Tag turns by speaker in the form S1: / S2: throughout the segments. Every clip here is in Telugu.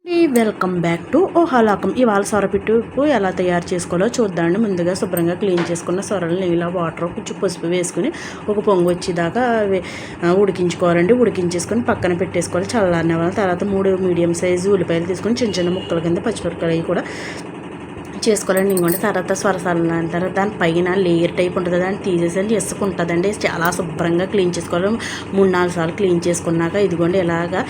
S1: Welcome back to ఓహాలాకం. ఇవాళ సొరపిట్టుకు ఎలా తయారు చేసుకోవాలో చూద్దామండి. ముందుగా శుభ్రంగా క్లీన్ చేసుకున్న సొరలు ఇలా వాటర్ కొంచెం పసుపు వేసుకుని ఒక పొంగు వచ్చేదాకా ఉడికించుకోవాలండి. ఉడికించేసుకొని పక్కన పెట్టేసుకోవాలి. చల్లారిన వాళ్ళ తర్వాత 3 మీడియం సైజు ఉల్లిపాయలు తీసుకొని చిన్న చిన్న ముక్కల కింద పచ్చిమిరపకాయలు కూడా చేసుకోవాలండి. ఇంకోండి తర్వాత స్వరసాల తర్వాత దాని పైన లేయర్ టైప్ ఉంటుంది, దాన్ని తీసేసండి ఇసుక ఉంటుందండి. చాలా శుభ్రంగా క్లీన్ చేసుకోవాలి. 3-4 సార్లు క్లీన్ చేసుకున్నాక ఇదిగోండి ఇలాగా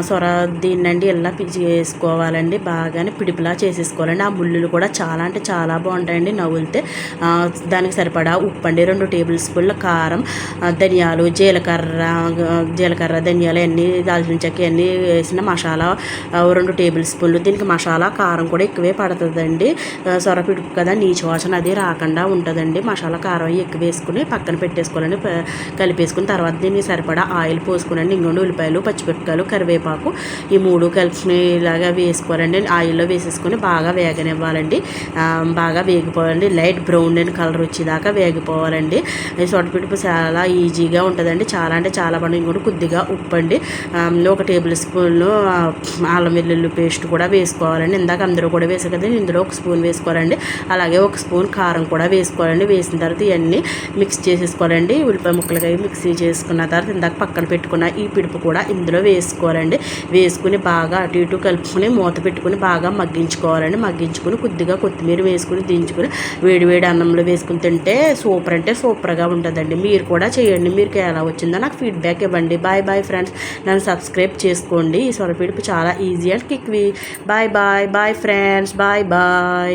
S1: సొర దీన్నండి ఇలా వేసుకోవాలండి. బాగానే పిడిపిలా చేసేసుకోవాలండి. ఆ ముళ్ళులు కూడా చాలా అంటే చాలా బాగుంటాయండి నవ్వులితే. దానికి సరిపడా ఉప్పు అండి, 2 టేబుల్ స్పూన్ల కారం, ధనియాలు, జీలకర్ర ధనియాలు అన్నీ, దాల్చిన చెక్క అన్నీ వేసిన మసాలా 2 టేబుల్ స్పూన్లు. దీనికి మసాలా కారం కూడా ఎక్కువే పడుతుందండి. సొరపిడుపు కదా, నీచు వాసన అది రాకుండా ఉంటుందండి. మసాలా కారం ఎక్కువ వేసుకుని పక్కన పెట్టేసుకోవాలండి. కలిపేసుకుని తర్వాత దీన్ని సరిపడా ఆయిల్ పోసుకునండి. ఇంకొండి ఉల్లిపాయలు, పచ్చిమిరపకాయలు, కరివేపాకు ఈ 3 కలిపి ఇలాగా వేసుకోవాలండి. ఆయిల్లో వేసేసుకొని బాగా వేగనివ్వాలండి. బాగా వేగిపోవాలండి. లైట్ బ్రౌన్ అండ్ కలర్ వచ్చేదాకా వేగిపోవాలండి. సొరపిడుపు చాలా ఈజీగా ఉంటుందండి. చాలా అంటే చాలా బాగుంటుంది. ఇంకోటి కొద్దిగా ఉప్పు అండి, 1 టేబుల్ స్పూన్లు అల్లం వెల్లుల్లి పేస్ట్ కూడా వేసుకోవాలండి. ఇందాక అందరూ కూడా వేసారు కదండి, ఇందులో 1 స్పూన్ వేసుకోవాలండి. అలాగే 1 స్పూన్ కారం కూడా వేసుకోవాలండి. వేసిన తర్వాత ఇవన్నీ మిక్స్ చేసేసుకోవాలండి. ఉల్లిపాయ ముక్కలకి మిక్సీ చేసుకున్న తర్వాత ఇందాక పక్కన పెట్టుకున్న ఈ పిడుపు కూడా ఇందులో వేసుకోవాలండి. వేసుకుని బాగా అటు ఇటు కలుపుకొని మూత పెట్టుకుని బాగా మగ్గించుకోవాలండి. మగ్గించుకుని కొద్దిగా కొత్తిమీర వేసుకుని దించుకుని వేడివేడి అన్నంలో వేసుకుని తింటే సూపర్ అంటే సూపర్గా ఉంటుందండి. మీరు కూడా చేయండి. మీకు ఎలా వచ్చిందో నాకు ఫీడ్బ్యాక్ ఇవ్వండి. Bye bye friends. నన్ను సబ్స్క్రైబ్ చేసుకోండి. ఈ సొరపిడుపు చాలా easy and quick. Bye bye bye friends. Bye bye.